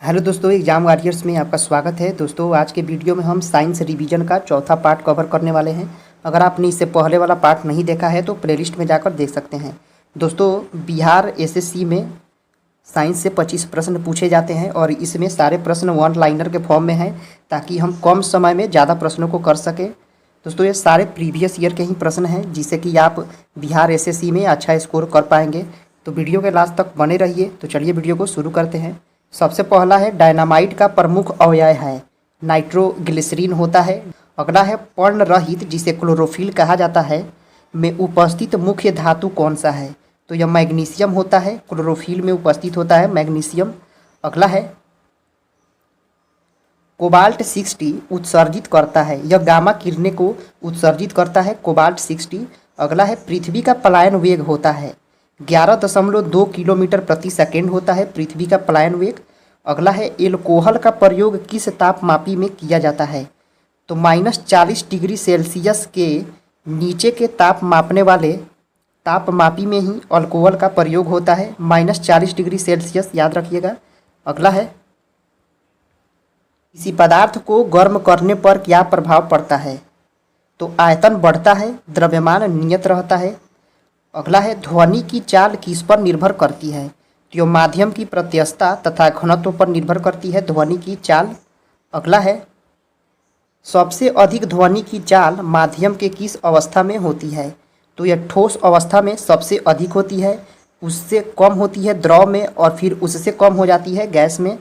Hello दोस्तों, exam warriors में आपका स्वागत है। दोस्तों, आज के वीडियो में हम साइंस रिवीजन का चौथा पार्ट कवर करने वाले हैं। अगर आपने इससे पहले वाला पार्ट नहीं देखा है तो प्लेलिस्ट में जाकर देख सकते हैं। दोस्तों, बिहार एसएससी में साइंस से 25 प्रश्न पूछे जाते हैं और इसमें सारे प्रश्न वन लाइनर के फॉर्म में हैं ताकि हम कम समय में ज़्यादा प्रश्नों को कर सकें। दोस्तों, ये सारे प्रीवियस ईयर के ही प्रश्न हैं जिससे कि आप बिहार एसएससी में अच्छा स्कोर कर पाएंगे। तो वीडियो के लास्ट तक बने रहिए। तो चलिए वीडियो को शुरू करते हैं। सबसे पहला है, डायनामाइट का प्रमुख अवयव है नाइट्रोग्लिसरीन होता है। अगला है, पर्ण रहित जिसे क्लोरोफिल कहा जाता है में उपस्थित मुख्य धातु कौन सा है? तो यह मैग्नीशियम होता है। क्लोरोफिल में उपस्थित होता है मैग्नीशियम। अगला है, कोबाल्ट 60 उत्सर्जित करता है। यह गामा किरणें को उत्सर्जित करता है कोबाल्ट 60। अगला है, पृथ्वी का पलायन वेग होता है 11.2 किलोमीटर प्रति सेकेंड होता है पृथ्वी का पलायन वेग। अगला है, एल्कोहल का प्रयोग किस तापमापी में किया जाता है? तो -40 डिग्री सेल्सियस के नीचे के ताप मापने वाले तापमापी में ही अल्कोहल का प्रयोग होता है। -40 डिग्री सेल्सियस याद रखिएगा। अगला है, किसी पदार्थ को गर्म करने पर क्या प्रभाव पड़ता है? तो आयतन बढ़ता है, द्रव्यमान नियत रहता है। अगला है, ध्वनि की चाल किस पर निर्भर करती है? तो यह माध्यम की प्रत्यस्थता तथा घनत्व पर निर्भर करती है ध्वनि की चाल। अगला है, सबसे अधिक ध्वनि की चाल माध्यम के किस अवस्था में होती है? तो यह ठोस अवस्था में सबसे अधिक होती है, उससे कम होती है द्रव में और फिर उससे कम हो जाती है गैस में।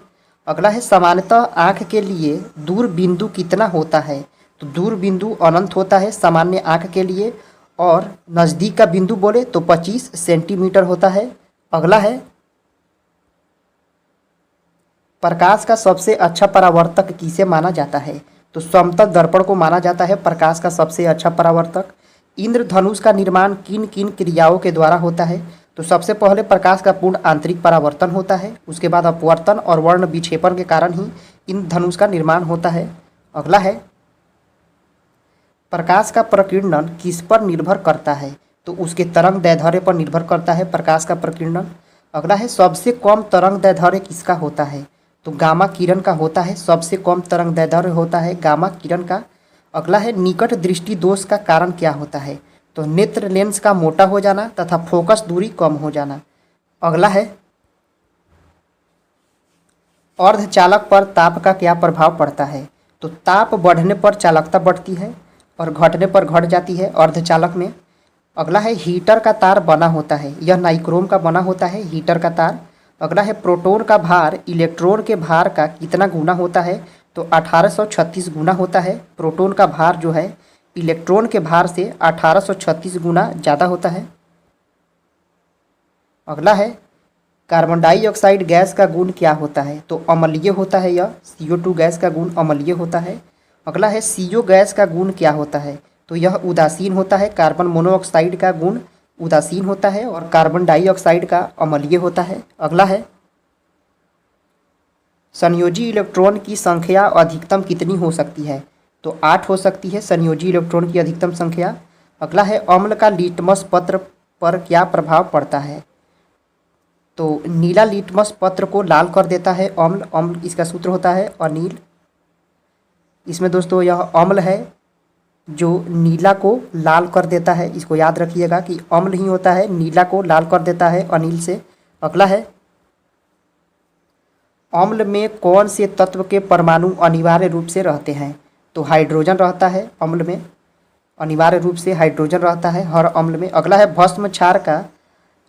अगला है, सामान्यतः आँख के लिए दूर बिंदु कितना होता है? तो दूर बिंदु अनंत होता है सामान्य आँख के लिए, और नज़दीक का बिंदु बोले तो 25 सेंटीमीटर होता है। अगला है, प्रकाश का सबसे अच्छा परावर्तक किसे माना जाता है? तो समतल दर्पण को माना जाता है प्रकाश का सबसे अच्छा परावर्तक। इंद्रधनुष का निर्माण किन किन क्रियाओं के द्वारा होता है? तो सबसे पहले प्रकाश का पूर्ण आंतरिक परावर्तन होता है, उसके बाद अपवर्तन और वर्ण विक्षेपण के कारण ही इंद्रधनुष का निर्माण होता है। अगला है, प्रकाश का प्रकीर्णन किस पर निर्भर करता है? तो उसके तरंग दैर्ध्य पर निर्भर करता है प्रकाश का प्रकीर्णन। अगला है, सबसे कम तरंग दैर्ध्य किसका होता है? तो गामा किरण का होता है। सबसे कम तरंग दैर्ध्य होता है गामा किरण का। अगला है, निकट दृष्टि दोष का कारण क्या होता है? तो नेत्र लेंस का मोटा हो जाना तथा फोकस दूरी कम हो जाना। अगला है, अर्धचालक पर ताप का क्या प्रभाव पड़ता है? तो ताप बढ़ने पर चालकता बढ़ती है और घटने पर घट जाती है अर्धचालक में। अगला है, हीटर का तार बना होता है, यह नाइक्रोम का बना होता है हीटर का तार। अगला है, प्रोटॉन का भार इलेक्ट्रॉन के भार का कितना गुना होता है? तो 1836 गुना होता है। प्रोटॉन का भार जो है इलेक्ट्रॉन के भार से 1836 गुना ज़्यादा होता है। अगला है, कार्बन डाइऑक्साइड गैस का गुण क्या होता है? तो अम्लीय होता है। यह CO2 गैस का गुण अम्लीय होता है। अगला है, CO गैस का गुण क्या होता है? तो यह उदासीन होता है। कार्बन मोनोऑक्साइड का गुण उदासीन होता है और कार्बन डाइऑक्साइड का अम्लीय होता है। अगला है, संयोजी इलेक्ट्रॉन की संख्या अधिकतम कितनी हो सकती है? तो 8 हो सकती है संयोजी इलेक्ट्रॉन की अधिकतम संख्या। अगला है, अम्ल का लिटमस पत्र पर क्या प्रभाव पड़ता है? तो नीला लिटमस पत्र को लाल कर देता है अम्ल। अम्ल इसका सूत्र होता है अनील। इसमें दोस्तों यह अम्ल है जो नीला को लाल कर देता है। इसको याद रखिएगा कि अम्ल ही होता है, नीला को लाल कर देता है अनील से। अगला है, अम्ल में कौन से तत्व के परमाणु अनिवार्य रूप से रहते हैं? तो हाइड्रोजन रहता है अम्ल में, अनिवार्य रूप से हाइड्रोजन रहता है हर अम्ल में। अगला है, भस्म क्षार का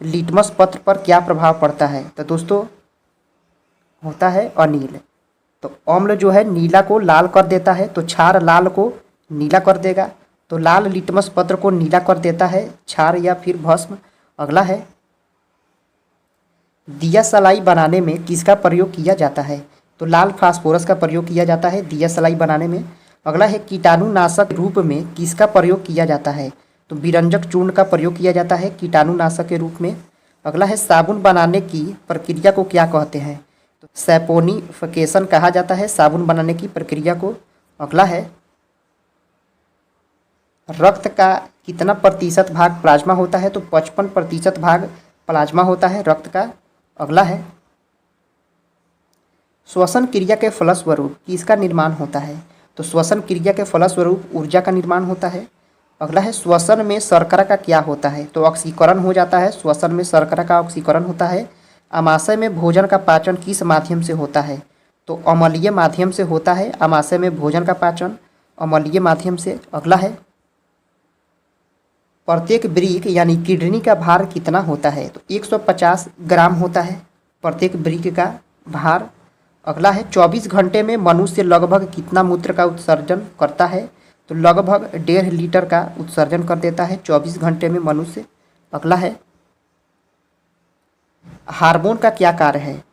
लिटमस पत्र पर क्या प्रभाव पड़ता है? तो दोस्तों होता है अनील। तो अम्ल जो है नीला को लाल कर देता है, तो क्षार लाल को नीला कर देगा। तो लाल लिटमस पत्र को नीला कर देता है क्षार या फिर भस्म। अगला है, दिया सलाई बनाने में किसका प्रयोग किया जाता है? तो लाल फास्फोरस का प्रयोग किया जाता है दिया सलाई बनाने में। अगला है, कीटाणुनाशक रूप में किसका प्रयोग किया जाता है? तो विरंजक चूर्ण का प्रयोग किया जाता है कीटाणुनाशक के रूप में। अगला है, साबुन बनाने की प्रक्रिया को क्या कहते हैं? तो सैपोनिफिकेशन कहा जाता है साबुन बनाने की प्रक्रिया को। अगला है, रक्त का कितना प्रतिशत भाग प्लाज्मा होता है? तो 55% भाग प्लाज्मा होता है रक्त का। अगला है, श्वसन क्रिया के फलस्वरूप किसका निर्माण होता है? तो श्वसन क्रिया के फलस्वरूप ऊर्जा का निर्माण होता है। अगला है श्वसन में शर्करा का क्या होता है? तो ऑक्सीकरण हो जाता है। श्वसन में शर्करा का ऑक्सीकरण होता है। आमाशय में भोजन का पाचन किस माध्यम से होता है? तो अम्लीय माध्यम से होता है। आमाशय में भोजन का पाचन अम्लीय माध्यम से। अगला है प्रत्येक वृक्क यानी किडनी का भार कितना होता है? तो 150 ग्राम होता है प्रत्येक वृक्क का भार। अगला है 24 घंटे में मनुष्य लगभग कितना मूत्र का उत्सर्जन करता है? तो लगभग 1.5 लीटर का उत्सर्जन कर देता है 24 घंटे में मनुष्य। अगला है हार्मोन का क्या कार्य है?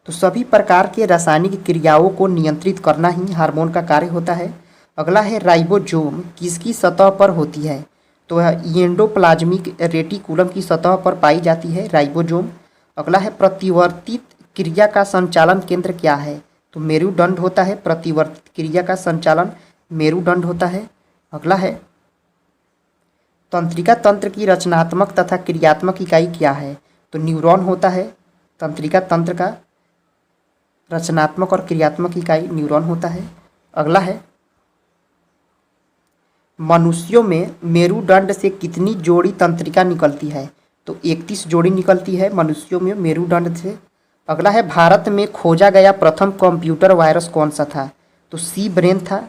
तो सभी प्रकार के रासायनिक क्रियाओं को नियंत्रित करना ही हार्मोन का कार्य होता है। अगला है राइबोसोम किसकी सतह पर होती है? तो यह एंडोप्लाज्मिक रेटिकुलम की सतह पर पाई जाती है राइबोसोम। अगला है प्रतिवर्तित क्रिया का संचालन केंद्र क्या है? तो मेरुदंड होता है। प्रतिवर्तित क्रिया का संचालन मेरुदंड होता है। अगला है तंत्रिका तंत्र की रचनात्मक तथा क्रियात्मक इकाई क्या है? तो न्यूरॉन होता है। तंत्रिका तंत्र का रचनात्मक और क्रियात्मक इकाई न्यूरॉन होता है। अगला है मनुष्यों में मेरुदंड से कितनी जोड़ी तंत्रिका निकलती है? तो 31 जोड़ी निकलती है मनुष्यों में मेरुदंड से। अगला है भारत में खोजा गया प्रथम कंप्यूटर वायरस कौन सा था? तो सी ब्रेन था।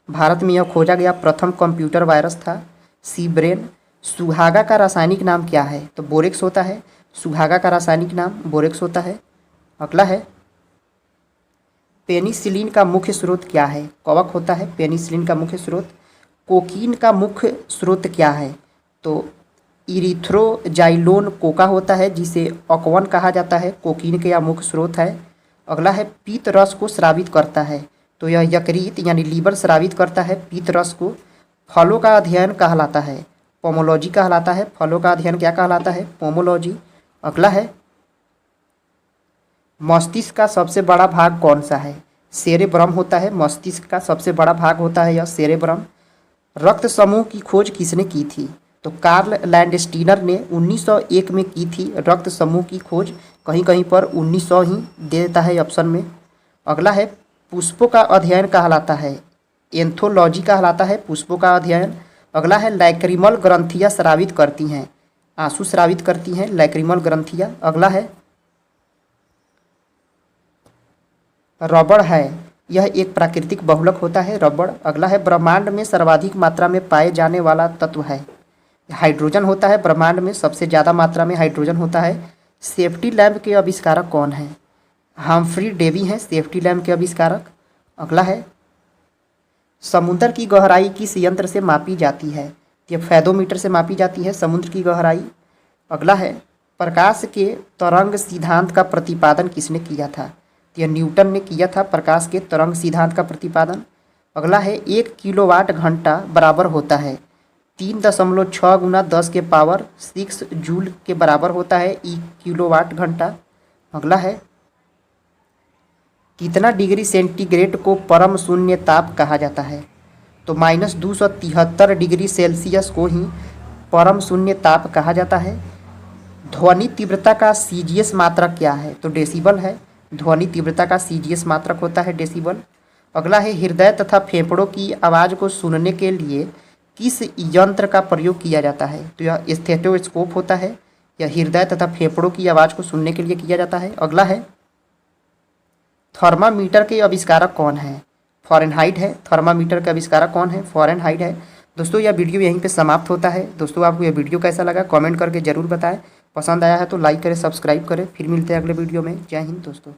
भारत में यह खोजा गया प्रथम कंप्यूटर वायरस था सी ब्रेन। सुहागा का रासायनिक नाम क्या है? तो बोरेक्स होता है। सुहागा का रासायनिक नाम बोरेक्स होता है। अगला है पेनिसिलिन का मुख्य स्रोत क्या है? कवक होता है पेनिसिलिन का मुख्य स्रोत। कोकीन का मुख्य स्रोत क्या है? तो इरिथ्रोजाइलोन कोका होता है जिसे अकवन कहा जाता है। कोकीन का यह मुख्य स्रोत है। अगला है पीत रस को स्रावित करता है? तो यह यकृत यानी लीवर स्रावित करता है पीत रस को। फलों का अध्ययन कहलाता है पोमोलॉजी कहलाता है। फलों का अध्ययन क्या कहलाता है? पोमोलॉजी। अगला है मस्तिष्क का सबसे बड़ा भाग कौन सा है? सेरेब्रम होता है। मस्तिष्क का सबसे बड़ा भाग होता है यह सेरेब्रम। रक्त समूह की खोज किसने की थी? तो कार्ल लैंडस्टीनर ने 1901 में की थी रक्त समूह की खोज। कहीं कहीं पर 1900 ही देता है ऑप्शन में। अगला है पुष्पों का अध्ययन कहलाता है एंथोलॉजी कहलाता है पुष्पों का अध्ययन। अगला है लैक्रिमल ग्रंथियाँ स्रावित करती हैं आंसू स्रावित करती हैं लैक्रिमल ग्रंथियाँ। अगला है रबड़ है यह एक प्राकृतिक बहुलक होता है रबड़। अगला है ब्रह्मांड में सर्वाधिक मात्रा में पाए जाने वाला तत्व है हाइड्रोजन होता है। ब्रह्मांड में सबसे ज़्यादा मात्रा में हाइड्रोजन होता है। सेफ्टी लैम्प के आविष्कारक कौन है? हम्फ्री डेवी हैं सेफ्टी लैम्प के आविष्कारक। अगला है समुद्र की गहराई किस यंत्र से मापी जाती है? यह फैदोमीटर से मापी जाती है समुद्र की गहराई। अगला है प्रकाश के तरंग सिद्धांत का प्रतिपादन किसने किया था? यह न्यूटन ने किया था प्रकाश के तरंग सिद्धांत का प्रतिपादन। अगला है 1 किलोवाट घंटा बराबर होता है 3.6 गुना 10 के पावर 6 जूल के बराबर होता है 1 किलोवाट घंटा। अगला है कितना डिग्री सेंटीग्रेड को परम शून्य ताप कहा जाता है? तो -273 डिग्री सेल्सियस को ही परम शून्य ताप कहा जाता है। ध्वनि तीव्रता का सीजीएस मात्रक क्या है? तो डेसिबल है। ध्वनि तीव्रता का सीजीएस मात्रक होता है डेसिबल। अगला है हृदय तथा फेफड़ों की आवाज़ को सुनने के लिए किस यंत्र का प्रयोग किया जाता है? तो यह स्टेथोस्कोप होता है। यह हृदय तथा फेफड़ों की आवाज़ को सुनने के लिए किया जाता है। अगला है थर्मामीटर के आविष्कारक कौन है? फ़ारेनहाइट है। थर्मामीटर का आविष्कारक कौन है? फ़ारेनहाइट है। दोस्तों यह वीडियो यहीं पे समाप्त होता है। दोस्तों आपको यह वीडियो कैसा लगा कमेंट करके ज़रूर बताएं। पसंद आया है तो लाइक करें सब्सक्राइब करें। फिर मिलते हैं अगले वीडियो में। जय हिंद दोस्तों।